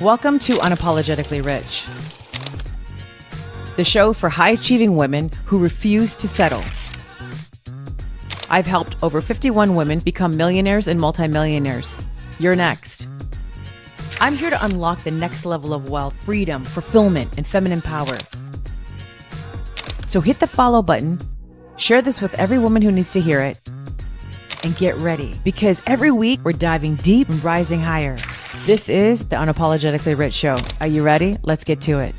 Welcome to Unapologetically Rich, the show for high-achieving women who refuse to settle. I've helped over 51 women become millionaires and multi-millionaires. You're next. I'm here to unlock the next level of wealth, freedom, fulfillment, and feminine power. So hit the follow button, share this with every woman who needs to hear it, and get ready, because every week we're diving deep and rising higher. This is the Unapologetically Rich Show. Are you ready? Let's get to it.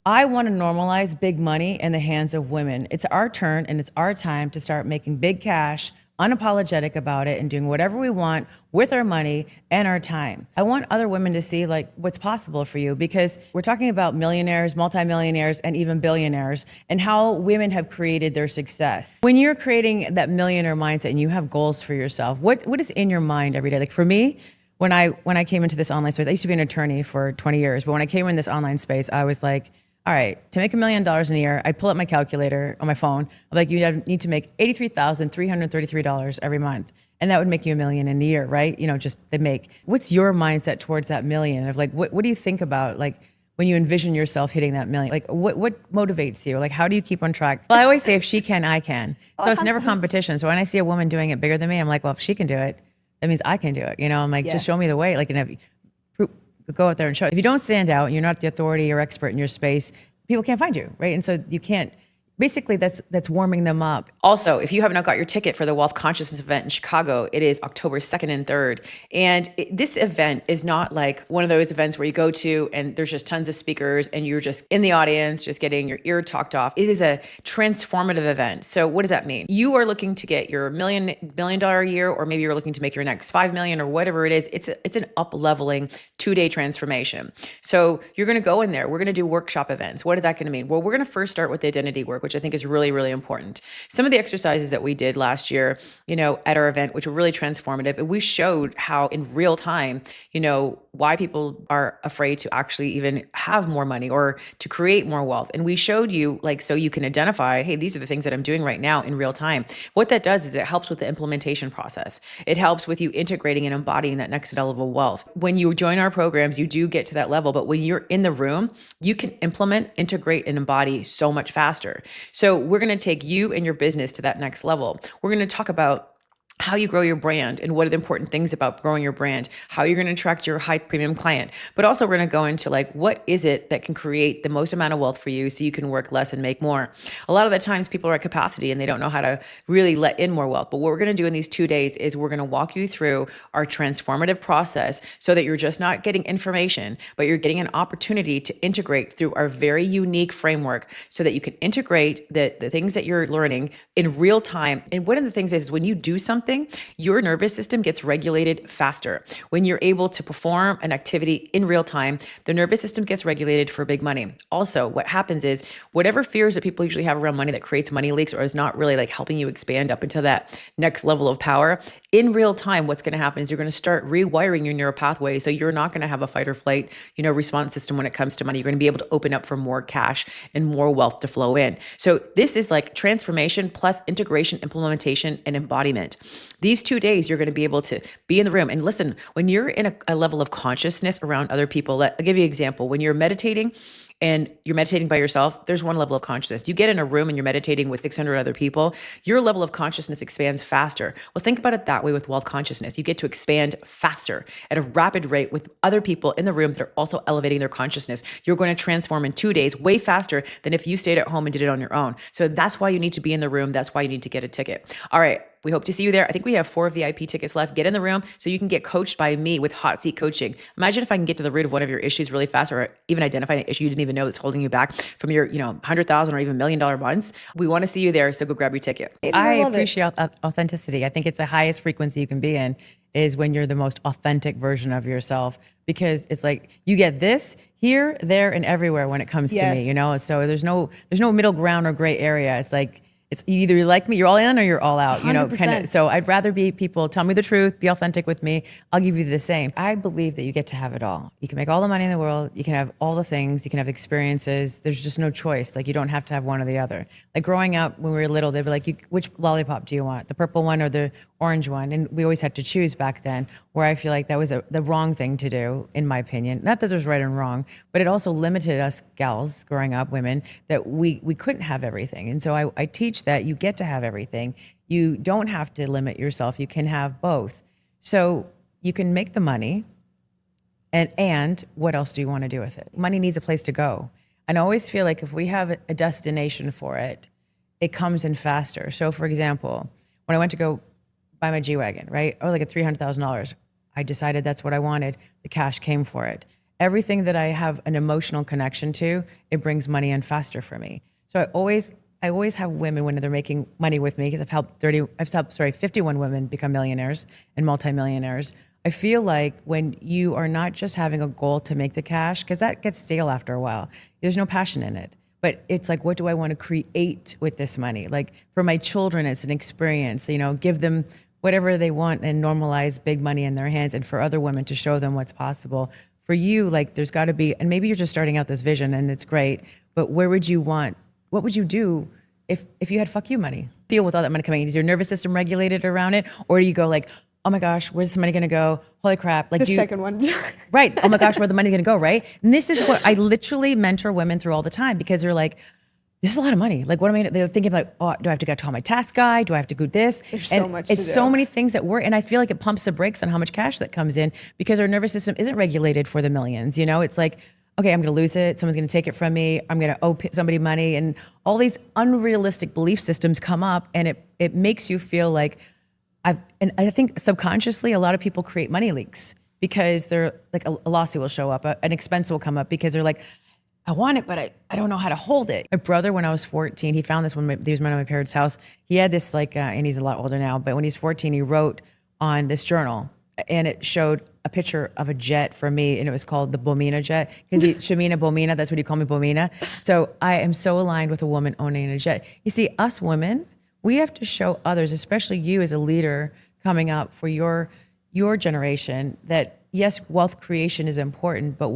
I want to normalize big money in the hands of women. It's our turn and it's our time to start making big cash, unapologetic about it, and doing whatever we want with our money and our time. I want other women to see like what's possible for you, because we're talking about millionaires, multimillionaires, and even billionaires, and how women have created their success. When you're creating that millionaire mindset and you have goals for yourself, what is in your mind every day? Like for me, when I came into this online space, I used to be an attorney for 20 years, but when I came in this online space, I was like, all right, to make $1 million in a year, I'd pull up my calculator on my phone. I'm like, you need to make $83,333 every month. And that would make you $1 million in a year, right? You know, just the make. What's your mindset towards that million? Of like, what do you think about like when you envision yourself hitting that million? Like what motivates you? Like, how do you keep on track? Well, I always say if she can, I can. So it's never competition. So when I see a woman doing it bigger than me, I'm like, well, if she can do it, that means I can do it. You know, I'm like, just show me the way. Like, and go out there and show. If you don't stand out, and you're not the authority or expert in your space, people can't find you, right? And so you can't, basically that's warming them up. Also, if you have not got your ticket for the Wealth Consciousness event in Chicago, it is October 2nd and 3rd. And this event is not like one of those events where you go to and there's just tons of speakers and you're just in the audience, just getting your ear talked off. It is a transformative event. So what does that mean? You are looking to get your $1 million a year, or maybe you're looking to make your next 5 million or whatever it is. It's an up-leveling 2-day transformation. So you're going to go in there. We're going to do workshop events. What is that going to mean? Well, we're going to first start with the identity work, which I think is really, really important. Some of the exercises that we did last year, you know, at our event, which were really transformative, and we showed how in real time, you know, why people are afraid to actually even have more money or to create more wealth. And we showed you like, so you can identify, hey, these are the things that I'm doing right now in real time. What that does is it helps with the implementation process. It helps with you integrating and embodying that next level of wealth. When you join our programs, you do get to that level, but when you're in the room, you can implement, integrate, and embody so much faster. So we're going to take you and your business to that next level. We're going to talk about how you grow your brand and what are the important things about growing your brand, how you're going to attract your high premium client. But also we're going to go into like, what is it that can create the most amount of wealth for you so you can work less and make more? A lot of the times people are at capacity and they don't know how to really let in more wealth. But what we're going to do in these 2 days is we're going to walk you through our transformative process so that you're just not getting information, but you're getting an opportunity to integrate through our very unique framework so that you can integrate the things that you're learning in real time. And one of the things is when you do something, your nervous system gets regulated faster. When you're able to perform an activity in real time, the nervous system gets regulated for big money. Also, what happens is whatever fears that people usually have around money that creates money leaks or is not really like helping you expand up into that next level of power, in real time, what's going to happen is you're going to start rewiring your neural pathway. So you're not going to have a fight or flight, you know, response system when it comes to money. You're going to be able to open up for more cash and more wealth to flow in. So this is like transformation plus integration, implementation, and embodiment. These 2 days, you're going to be able to be in the room. And listen, when you're in a level of consciousness around other people, I'll give you an example. When you're meditating and you're meditating by yourself, there's one level of consciousness. You get in a room and you're meditating with 600 other people, your level of consciousness expands faster. Well, think about it that way with wealth consciousness. You get to expand faster at a rapid rate with other people in the room that are also elevating their consciousness. You're going to transform in 2 days way faster than if you stayed at home and did it on your own. So that's why you need to be in the room. That's why you need to get a ticket. All right. We hope to see you there. I think we have 4 VIP tickets left. Get in the room so you can get coached by me with hot seat coaching. Imagine if I can get to the root of one of your issues really fast, or even identify an issue you didn't even know that's holding you back from your, you know, 100,000 or even $1 million months. We want to see you there. So go grab your ticket. I appreciate authenticity. I think it's the highest frequency you can be in is when you're the most authentic version of yourself, because it's like you get this here, there, and everywhere when it comes to me, you know? So there's no middle ground or gray area. It's like, it's either you like me, you're all in, or you're all out, you know, kind of. So I'd rather be people tell me the truth, be authentic with me. I'll give you the same. I believe that you get to have it all. You can make all the money in the world. You can have all the things. You can have experiences. There's just no choice. Like you don't have to have one or the other. Like growing up when we were little, they'd be like, which lollipop do you want? The purple one or orange one. And we always had to choose back then, where I feel like that was the wrong thing to do, in my opinion. Not that there's right and wrong, but it also limited us gals growing up, women, that we couldn't have everything. And so I teach that you get to have everything. You don't have to limit yourself. You can have both. So you can make the money, and what else do you want to do with it? Money needs a place to go. And I always feel like if we have a destination for it, it comes in faster. So for example, when I went to go buy my G-Wagon, right? Oh, like at $300,000. I decided that's what I wanted. The cash came for it. Everything that I have an emotional connection to, it brings money in faster for me. So I always have women when they're making money with me, because I've helped 51 women become millionaires and multi-millionaires. I feel like when you are not just having a goal to make the cash, because that gets stale after a while, there's no passion in it. But it's like, what do I want to create with this money? Like for my children, it's an experience, give them whatever they want and normalize big money in their hands. And for other women to show them what's possible. For you, like there's got to be, and maybe you're just starting out this vision and it's great, but what would you do if you had fuck you money? Feel with all that money coming in. Is your nervous system regulated around it? Or do you go like, oh my gosh, where's this money gonna go? Holy crap. Like the second one. Right. Oh my gosh, where's the money gonna go, right? And this is what I literally mentor women through all the time, because they're like, this is a lot of money. Like, they're thinking like, oh, do I have to go call my task guy? Do I have to do this? There's so much to do. It's so many things that work. And I feel like it pumps the brakes on how much cash that comes in, because our nervous system isn't regulated for the millions. It's like, okay, I'm going to lose it. Someone's going to take it from me. I'm going to owe somebody money. And all these unrealistic belief systems come up, and it makes you feel like and I think subconsciously a lot of people create money leaks, because they're like a lawsuit will show up, an expense will come up, because they're like, I want it, but I don't know how to hold it. My brother, when I was 14, he found this when he was at my parents' house. He had this and he's a lot older now, but when he's 14, he wrote on this journal, and it showed a picture of a jet for me, and it was called the Bomina jet, because Shamina Bomina, that's what he called me, Bomina. So I am so aligned with a woman owning a jet. You see, us women, we have to show others, especially you as a leader coming up for your generation, that yes, wealth creation is important, but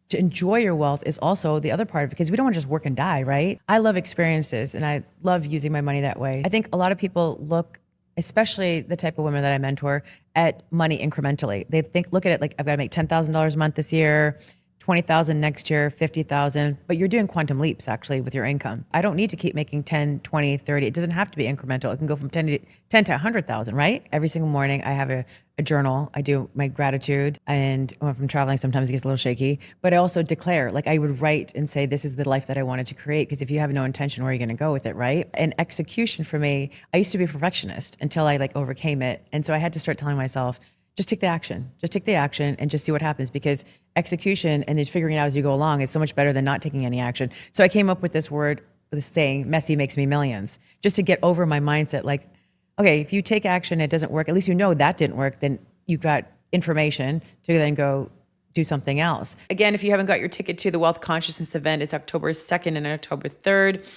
to enjoy your wealth is also the other part of it, because we don't want to just work and die, right? I love experiences, and I love using my money that way. I think a lot of people look, especially the type of women that I mentor, at money incrementally. They look at it like, I've got to make $10,000 a month this year, 20,000 next year, 50,000, but you're doing quantum leaps actually with your income. I don't need to keep making 10, 20, 30. It doesn't have to be incremental. It can go from 10 to 100,000, right? Every single morning I have a journal. I do my gratitude, and when I'm traveling, sometimes it gets a little shaky, but I also declare, like I would write and say, this is the life that I wanted to create. Because if you have no intention, where are you going to go with it, right? And execution for me, I used to be a perfectionist until I overcame it. And so I had to start telling myself, just take the action and just see what happens, because execution and then figuring it out as you go along is so much better than not taking any action. So I came up with this saying, messy makes me millions, just to get over my mindset. Like, okay, if you take action, it doesn't work, at least that didn't work, then you've got information to then go do something else. Again, if you haven't got your ticket to the Wealth Consciousness event, it's October 2nd and October 3rd.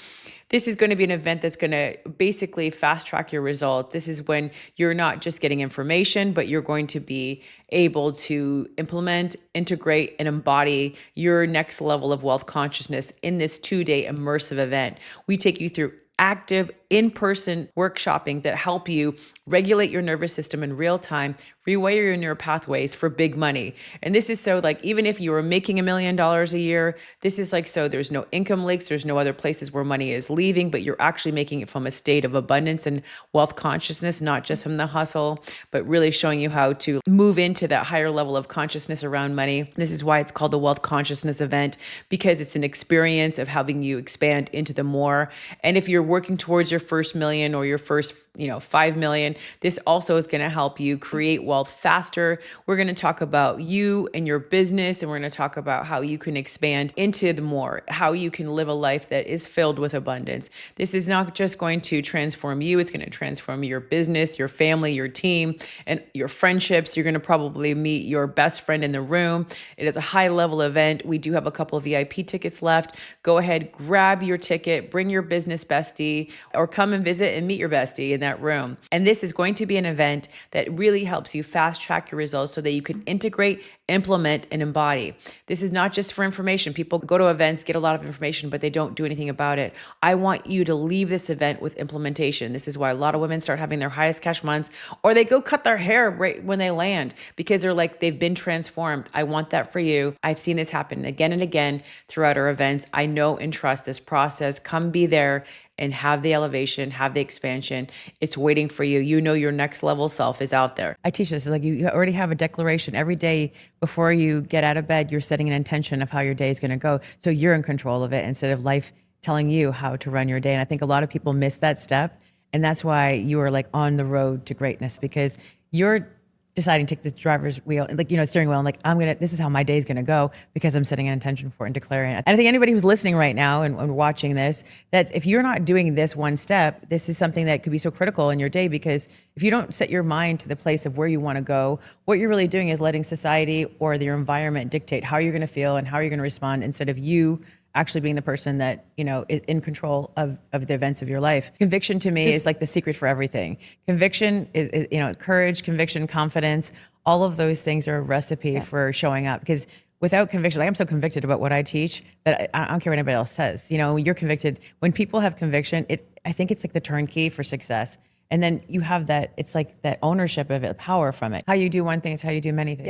This is going to be an event that's going to basically fast track your result. This is when you're not just getting information, but you're going to be able to implement, integrate, and embody your next level of wealth consciousness in this 2-day immersive event. We take you through active in-person workshopping that help you regulate your nervous system in real time, rewire your neural pathways for big money. And this is so even if you are making $1 million a year, this is so there's no income leaks, there's no other places where money is leaving, but you're actually making it from a state of abundance and wealth consciousness, not just from the hustle, but really showing you how to move into that higher level of consciousness around money. This is why it's called the Wealth Consciousness event, because it's an experience of having you expand into the more. And if you're working towards your first million or your first 5 million, this also is going to help you create wealth faster. We're going to talk about you and your business, and we're going to talk about how you can expand into the more, how you can live a life that is filled with abundance. This is not just going to transform you, it's going to transform your business, your family, your team, and your friendships. You're going to probably meet your best friend in the room. It is a high level event. We do have a couple of VIP tickets left. Go ahead, grab your ticket, bring your business bestie, bestie, or come and visit and meet your bestie in that room. And this is going to be an event that really helps you fast track your results so that you can integrate, implement, and embody. This is not just for information. People go to events, get a lot of information, but they don't do anything about it. I want you to leave this event with implementation. This is why a lot of women start having their highest cash months, or they go cut their hair right when they land because they're like, they've been transformed. I want that for you. I've seen this happen again and again throughout our events. I know and trust this process. Come be there and have the elevation, have the expansion. It's waiting for you. You know your next level self is out there. I teach this, like you already have a declaration. Every day before you get out of bed, you're setting an intention of how your day is going to go. So you're in control of it instead of life telling you how to run your day. And I think a lot of people miss that step. And that's why you are like on the road to greatness, because you're deciding to take the driver's wheel, like, steering wheel, and like, this is how my day is going to go because I'm setting an intention for it and declaring it. And I think anybody who's listening right now and watching this, that if you're not doing this one step, this is something that could be so critical in your day, because if you don't set your mind to the place of where you want to go, what you're really doing is letting society or your environment dictate how you're going to feel and how you're going to respond, instead of you actually being the person that, is in control of the events of your life. Conviction to me is like the secret for everything. Conviction is courage, conviction, confidence, all of those things are a recipe for showing up. Because without conviction, like I'm so convicted about what I teach that I don't care what anybody else says. You're convicted. When people have conviction, I think it's like the turnkey for success. And then you have that, it's like that ownership of it, power from it. How you do one thing is how you do many things.